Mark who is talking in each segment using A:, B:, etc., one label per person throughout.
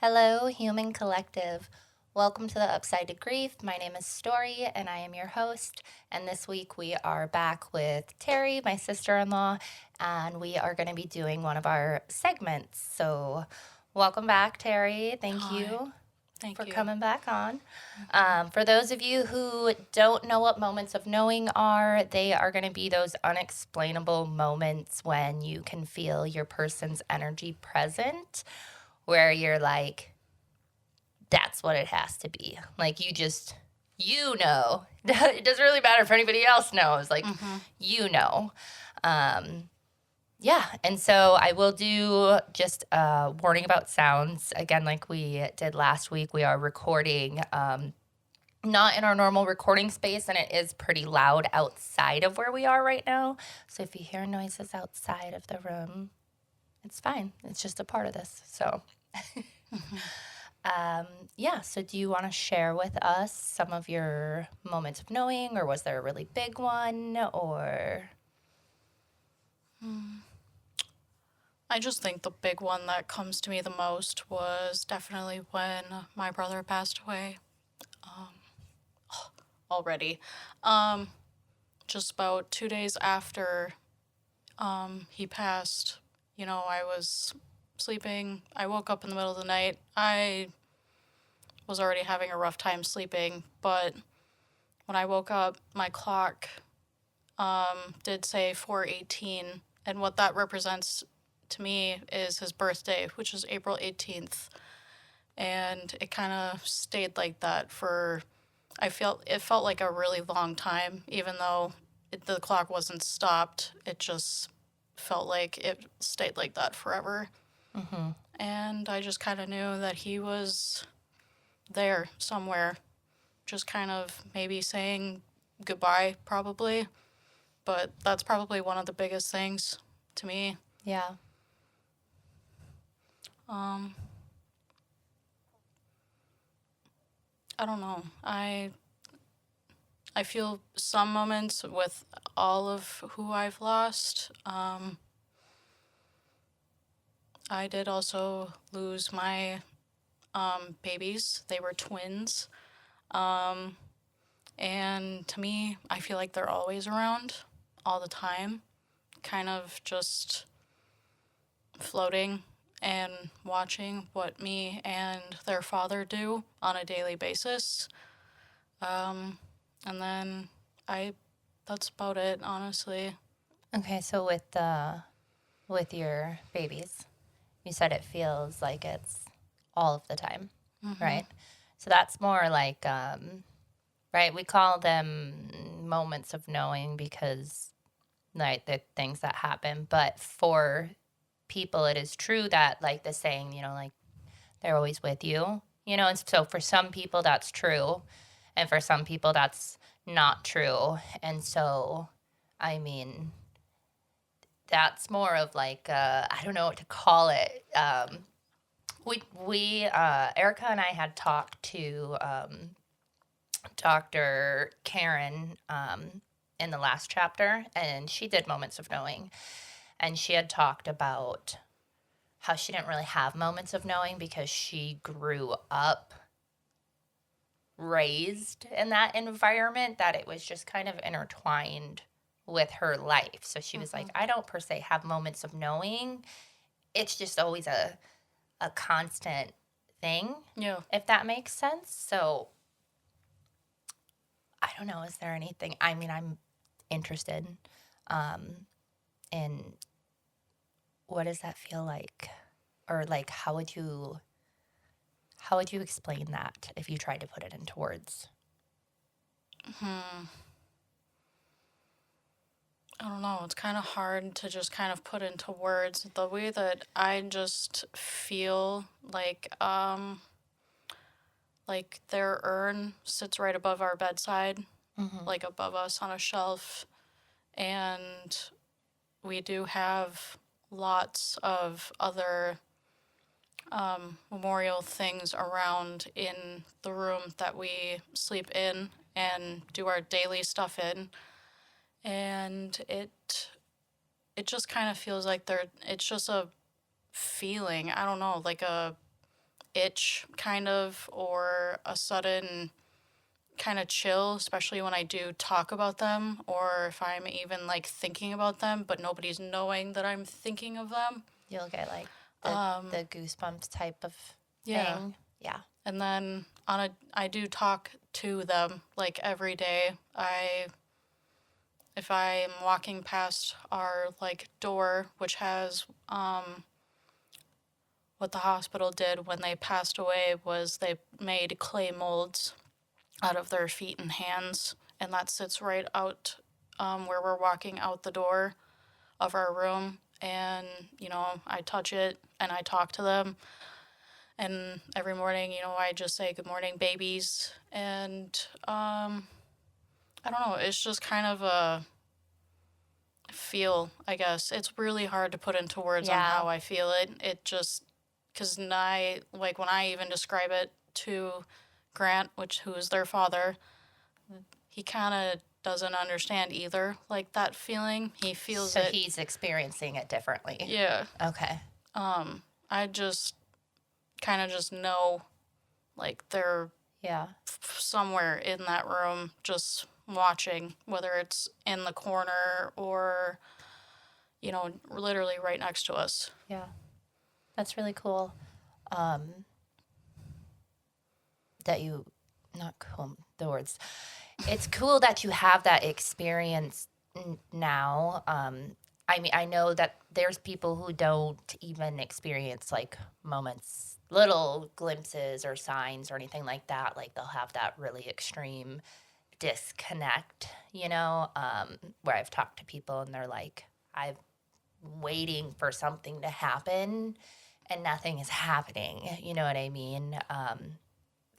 A: Hello, human collective. Welcome to the Upside to Grief. My name is Story, and I am your host. And this week we are back with Terri, my sister in law, and we are going to be doing one of our segments. So, welcome back, Terri. Thank
B: Hi.
A: you
B: Thank
A: for
B: you.
A: coming back on. For those of you who don't know what moments of knowing are, they are going to be those unexplainable moments when you can feel your person's energy present, where you're like, that's what it has to be. Like, you know. It doesn't really matter if anybody else knows. Like, you know. Yeah, and so I will do just a warning about sounds. Again, like we did last week, we are recording not in our normal recording space, and it is pretty loud outside of where we are right now. So if you hear noises outside of the room, it's fine. It's just a part of this. So, yeah. So do you want to share with us some of your moments of knowing, or was there a really big one, or?
B: I just think the big one that comes to me the most was definitely when my brother passed away. Already. Just about 2 days after he passed, I was sleeping. I woke up in the middle of the night. I was already having a rough time sleeping, but when I woke up, my clock did say 4:18, and what that represents to me is his birthday, which is April 18th. And it kind of stayed like that it felt like a really long time, even though the clock wasn't stopped. It just felt like it stayed like that forever. And I just kind of knew that he was there somewhere, just kind of maybe saying goodbye, probably. But that's probably one of the biggest things to me.
A: Yeah.
B: I don't know. I feel some moments with all of who I've lost. I did also lose my babies. They were twins. And to me, I feel like they're always around all the time, kind of just floating and watching what me and their father do on a daily basis. And then that's about it, honestly.
A: Okay, so with your babies, you said it feels like it's all of the time, right? So that's more like right, we call them moments of knowing because like the things that happen, but for people it is true that like the saying, like they're always with you, and so for some people that's true, and for some people that's not true. And so, I mean, that's more of like I don't know what to call it. We Erica and I had talked to Dr. Karen in the last chapter, and she did moments of knowing, and she had talked about how she didn't really have moments of knowing because she grew up raised in that environment, that it was just kind of intertwined with her life. So she was like, I don't per se have moments of knowing. It's just always a constant thing,
B: Yeah.
A: if that makes sense. So I don't know. Is there anything? I mean, I'm interested in what does that feel like, or like how would you explain that if you tried to put it into words?
B: I don't know. It's kind of hard to just kind of put into words. The way that I just feel like their urn sits right above our bedside, like above us on a shelf. And we do have lots of other memorial things around in the room that we sleep in and do our daily stuff in. And it just kind of feels like it's just a feeling. I don't know, like itch kind of, or a sudden kind of chill, especially when I do talk about them, or if I'm even like thinking about them, but nobody's knowing that I'm thinking of them.
A: You'll get like the goosebumps type of
B: Yeah.
A: thing. Yeah.
B: And then I do talk to them like every day. If I'm walking past our like door, which has what the hospital did when they passed away was they made clay molds out of their feet and hands, and that sits right out where we're walking out the door of our room. And I touch it and I talk to them. And every morning, I just say good morning, babies. And I don't know, it's just kind of a feel, I guess. It's really hard to put into words on how I feel it. It just, because when I even describe it to Grant, who is their father, he kind of doesn't understand either, like that feeling. He feels
A: So
B: it.
A: he's experiencing it differently.
B: Yeah.
A: Okay.
B: I just kind of just know, like, they're somewhere in that room just watching, whether it's in the corner or, literally right next to us.
A: Yeah. That's really cool. That you, not cool, the words. It's cool that you have that experience now. I mean, I know that there's people who don't even experience like moments, little glimpses or signs or anything like that. Like they'll have that really extreme disconnect, where I've talked to people and they're like, I'm waiting for something to happen and nothing is happening. You know what I mean?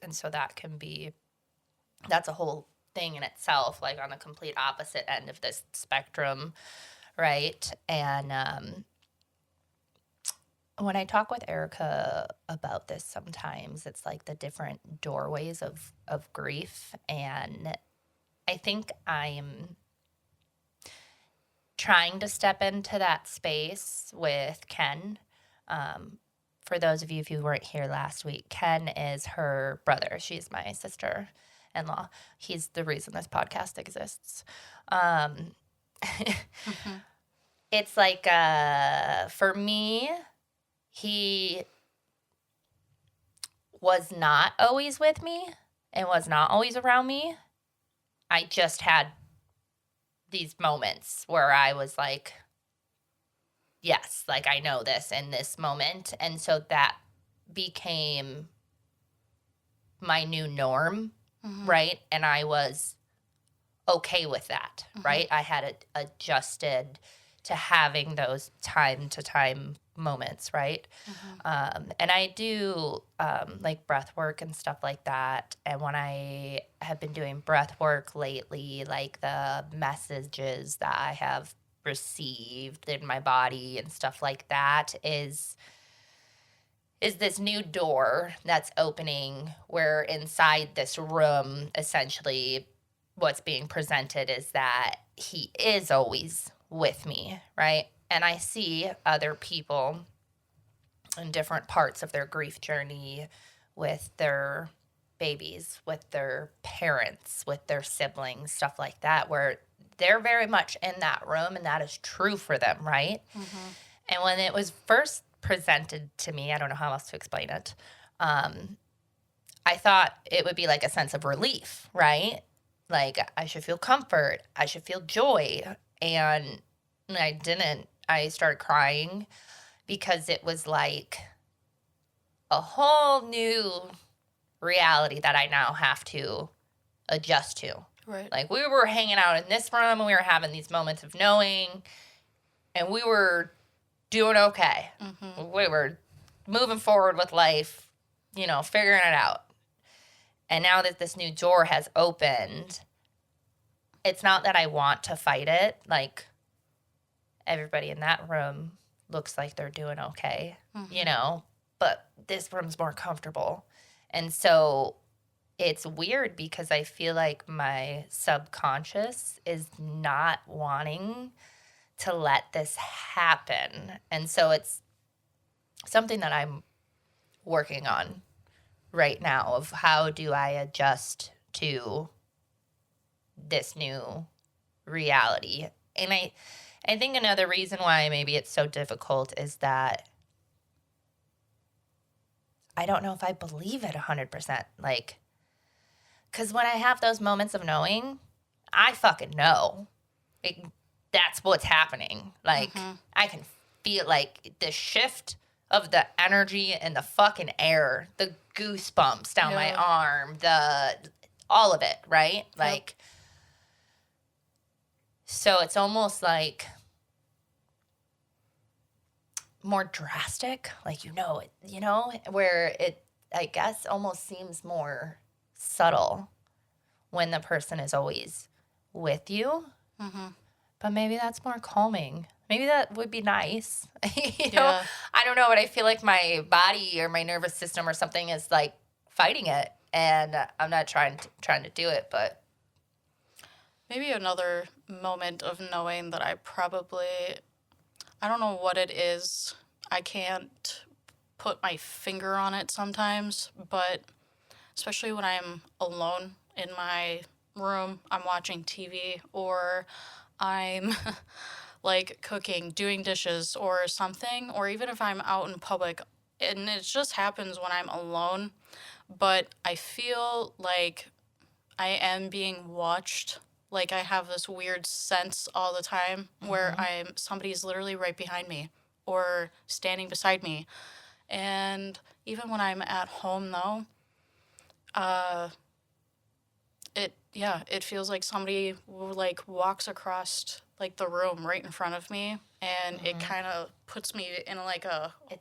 A: And so that's a whole thing in itself, like on the complete opposite end of this spectrum, right? And when I talk with Erica about this, sometimes it's like the different doorways of grief. And I think I'm trying to step into that space with Ken. For those of you who weren't here last week, Ken is her brother. She's my sister-in-law. He's the reason this podcast exists. It's like, for me, he was not always with me and was not always around me. I just had these moments where I was like, yes, like I know this in this moment. And so that became my new norm, right? And I was okay with that, right? I had adjusted to having those time to time moments, right? And I do like breath work and stuff like that. And when I have been doing breath work lately, like the messages that I have received in my body and stuff like that is this new door that's opening where inside this room, essentially what's being presented is that he is always with me, right? And I see other people in different parts of their grief journey with their babies, with their parents, with their siblings, stuff like that, where they're very much in that room and that is true for them, right? And when it was first presented to me, I don't know how else to explain it, I thought it would be like a sense of relief, right? Like I should feel comfort, I should feel joy. And I didn't. I started crying because it was like a whole new reality that I now have to adjust to.
B: Right.
A: Like we were hanging out in this room and we were having these moments of knowing and we were doing okay. We were moving forward with life, figuring it out. And now that this new door has opened, it's not that I want to fight it. Like everybody in that room looks like they're doing okay, but this room's more comfortable. And so it's weird because I feel like my subconscious is not wanting to let this happen. And so it's something that I'm working on right now of how do I adjust to this new reality. And I think another reason why maybe it's so difficult is that I don't know if I believe it 100%. Like, because when I have those moments of knowing, I fucking know. That's what's happening. Like, I can feel, like, the shift of the energy in the fucking air, the goosebumps down my arm, all of it, right? Like, so it's almost like more drastic, like, where it, I guess, almost seems more subtle when the person is always with you. But maybe that's more calming. Maybe that would be nice. I don't know, but I feel like my body or my nervous system or something is like fighting it, and I'm not trying to do it, but
B: Maybe another moment of knowing that I don't know what it is. I can't put my finger on it sometimes, but especially when I'm alone in my room, I'm watching TV, or I'm like cooking, doing dishes or something, or even if I'm out in public, and it just happens when I'm alone, but I feel like I am being watched. Like I have this weird sense all the time where somebody's literally right behind me or standing beside me. And even when I'm at home though, it feels like somebody like walks across like the room right in front of me, and it kind of puts me in like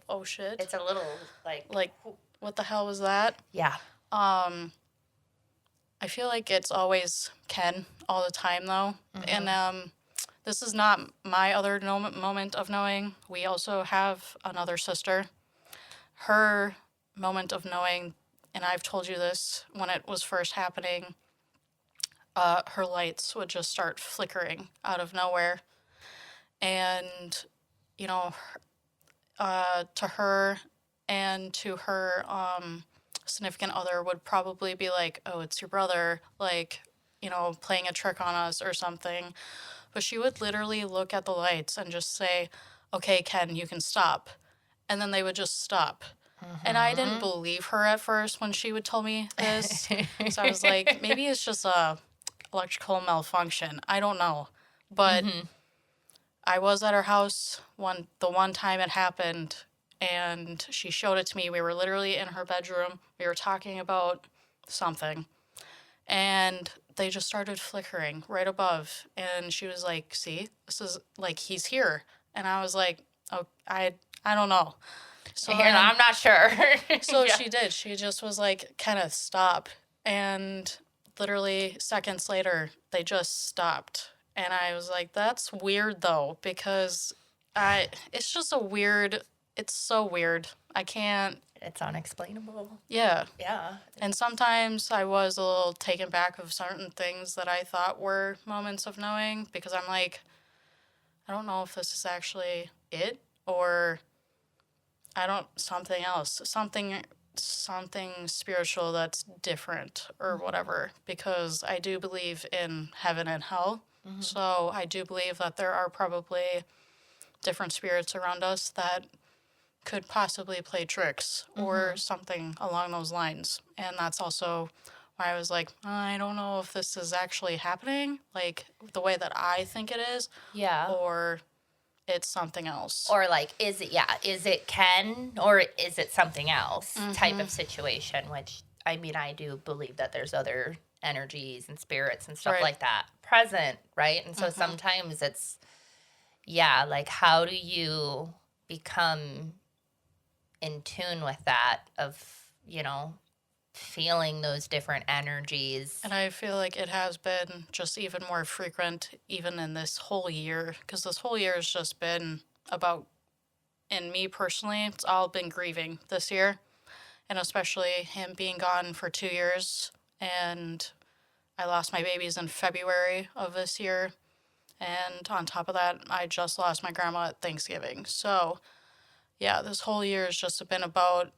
B: oh shit.
A: It's a little
B: like what the hell was that?
A: Yeah.
B: I feel like it's always Ken all the time though. And this is not my other moment of knowing. We also have another sister. Her moment of knowing, and I've told you this when it was first happening, her lights would just start flickering out of nowhere. And, to her and to her significant other would probably be like, oh, it's your brother, like, playing a trick on us or something. But she would literally look at the lights and just say, okay, Ken, you can stop. And then they would just stop. And I didn't believe her at first when she would tell me this. So I was like, maybe it's just a electrical malfunction. I don't know. But I was at her house the one time it happened, and she showed it to me. We were literally in her bedroom. We were talking about something, and they just started flickering right above. And she was like, see, this is like, he's here. And I was like, oh, I don't know. So
A: I'm not sure.
B: So she did. She just was like, kind of stop. And literally seconds later, they just stopped. And I was like, that's weird though, because it's just it's so weird. I can't.
A: It's unexplainable.
B: Yeah.
A: Yeah.
B: And sometimes I was a little taken back of certain things that I thought were moments of knowing, because I'm like, I don't know if this is actually it, or something else, something spiritual that's different or whatever, because I do believe in heaven and hell. So I do believe that there are probably different spirits around us that could possibly play tricks or something along those lines. And that's also why I was like, I don't know if this is actually happening, like the way that I think it is.
A: Yeah.
B: Or it's something else.
A: Or like, is it Ken or is it something else type of situation, which, I mean, I do believe that there's other energies and spirits and stuff like that present, right? And so sometimes it's, like, how do you become in tune with that of, feeling those different energies?
B: And I feel like it has been just even more frequent even in this whole year, because this whole year has just been about, in me personally, it's all been grieving this year, and especially him being gone for 2 years. And I lost my babies in February of this year, and on top of that, I just lost my grandma at Thanksgiving. So yeah, this whole year has just been about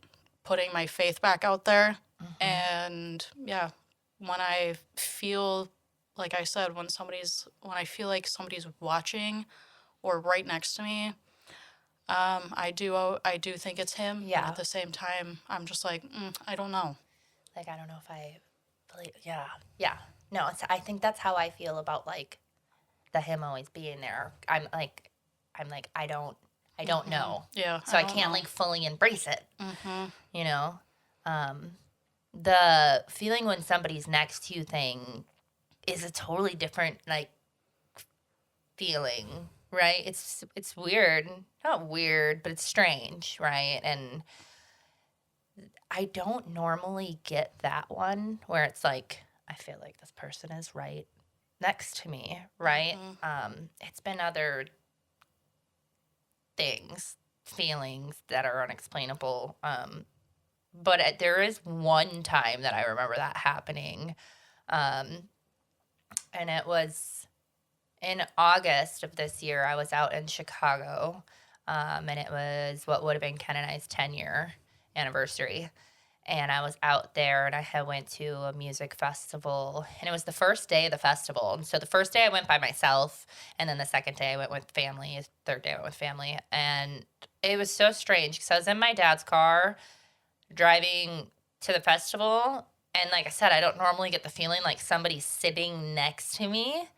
B: putting my faith back out there. And yeah, when I feel, like I said, when I feel like somebody's watching or right next to me, I do think it's him.
A: Yeah.
B: And at the same time, I'm just like, I don't know.
A: Like, I don't know if I believe, yeah. No, I think that's how I feel about, like, the him always being there. I'm like, I don't know.
B: Yeah.
A: So I
B: don't
A: can't,
B: know.
A: like, fully embrace it, you know? The feeling when somebody's next to you thing is a totally different, like, feeling, right? It's weird. Not weird, but it's strange, right? And I don't normally get that one where it's like, I feel like this person is right next to me, right? It's been other things, feelings that are unexplainable. But there is one time that I remember that happening. And it was in August of this year. I was out in Chicago, and it was what would have been Ken and I's 10-year anniversary. And I was out there, and I had went to a music festival, and it was the first day of the festival. And so the first day I went by myself, and then the second day I went with family, third day I went with family. And it was so strange because I was in my dad's car driving to the festival, and like I said, I don't normally get the feeling like somebody's sitting next to me,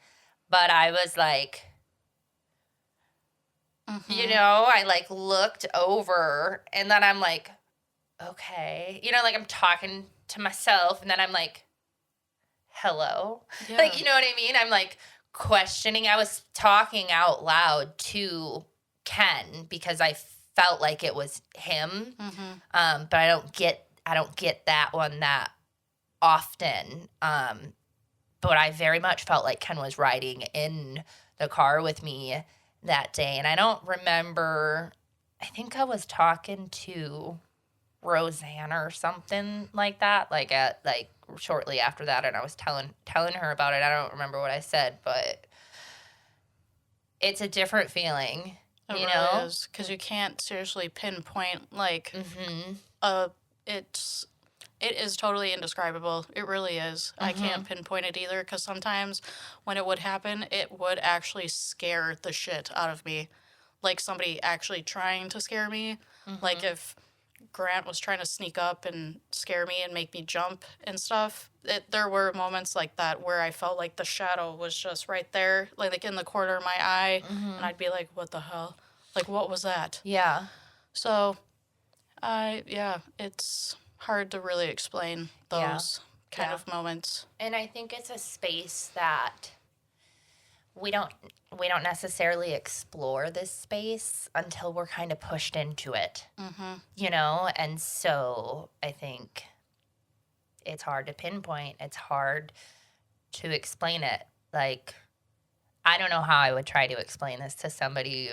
A: but I was like, you know, I like looked over, and then I'm like, okay. You know, like I'm talking to myself, and then I'm like, hello?
B: Yeah.
A: Like, you know what I mean? I'm like questioning. I was talking out loud to Ken because I felt like it was him. But I don't get that one that often. But I very much felt like Ken was riding in the car with me that day. And I don't remember, I think I was talking to Roseanne or something like that, like shortly after that, and I was telling her about it. I don't remember what I said, but it's a different feeling,
B: It
A: you
B: really
A: know?
B: is, because you can't seriously pinpoint, like, it is totally indescribable. It really is. I can't pinpoint it either, because sometimes when it would happen, it would actually scare the shit out of me. Like somebody actually trying to scare me. Like if Grant was trying to sneak up and scare me and make me jump and stuff. There were moments like that where I felt like the shadow was just right there, like in the corner of my eye, and I'd be like, what the hell? Like, what was that?
A: Yeah.
B: So, it's hard to really explain those kind of moments.
A: And I think it's a space that we don't necessarily explore this space until we're kind of pushed into it, you know? And so I think it's hard to pinpoint. It's hard to explain it. Like, I don't know how I would try to explain this to somebody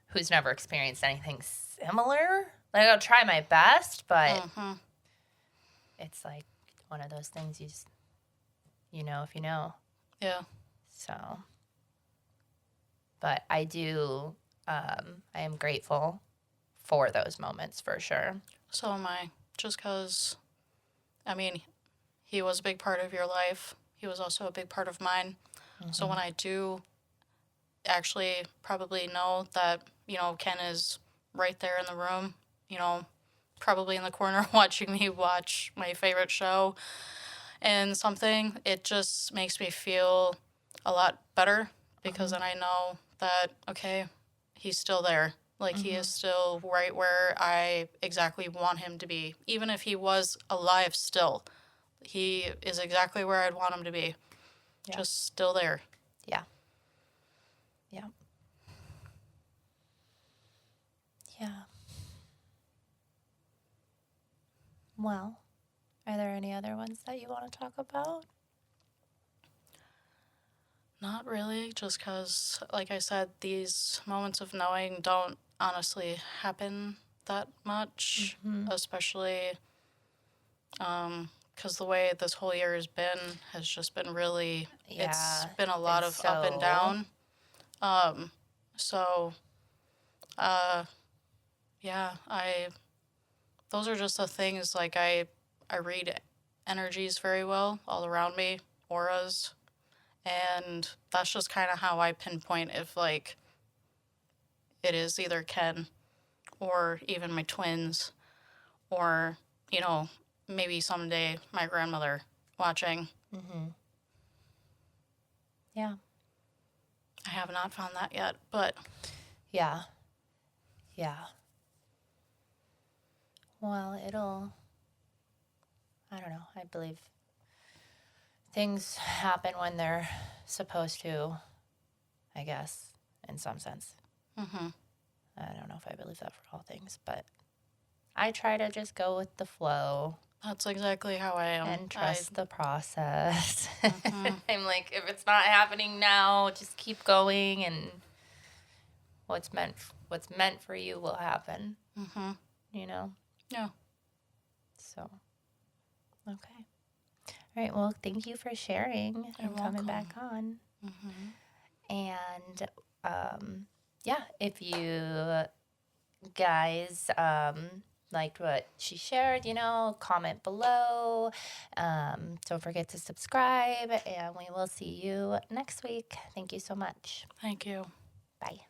A: who's never experienced anything similar. Like, I'll try my best, but it's like one of those things you just, you know if you know.
B: Yeah.
A: So, but I do, I am grateful for those moments for sure.
B: So am I. Just because, I mean, he was a big part of your life. He was also a big part of mine. So when I do actually probably know that, you know, Ken is right there in the room, you know, probably in the corner watching me watch my favorite show and something, it just makes me feel a lot better because then I know that, okay, he's still there. Like, he is still right where I exactly want him to be. Even if he was alive still, he is exactly where I'd want him to be.
A: Yeah.
B: Just still there.
A: Yeah. Yeah. Yeah. Well, are there any other ones that you want to talk about?
B: Not really, just because, like I said, these moments of knowing don't honestly happen that much, especially because the way this whole year has just been really, it's been a lot of up and down. So, yeah, those are just the things, like, I read energies very well all around me, auras, and that's just kind of how I pinpoint if, like, it is either Ken or even my twins or, you know, maybe someday my grandmother watching.
A: Yeah.
B: I have not found that yet, but
A: Yeah. Well, I don't know. I believe things happen when they're supposed to, I guess, in some sense. I don't know if I believe that for all things, but I try to just go with the flow
B: that's exactly how I am.
A: and trust the process. I'm like, if it's not happening now, just keep going, and what's meant for you will happen. You know?
B: Yeah.
A: So, okay. All right. Well, thank you for sharing and coming back on. And yeah, if you guys liked what she shared, comment below. Don't forget to subscribe, and we will see you next week. Thank you so much.
B: Thank you.
A: Bye.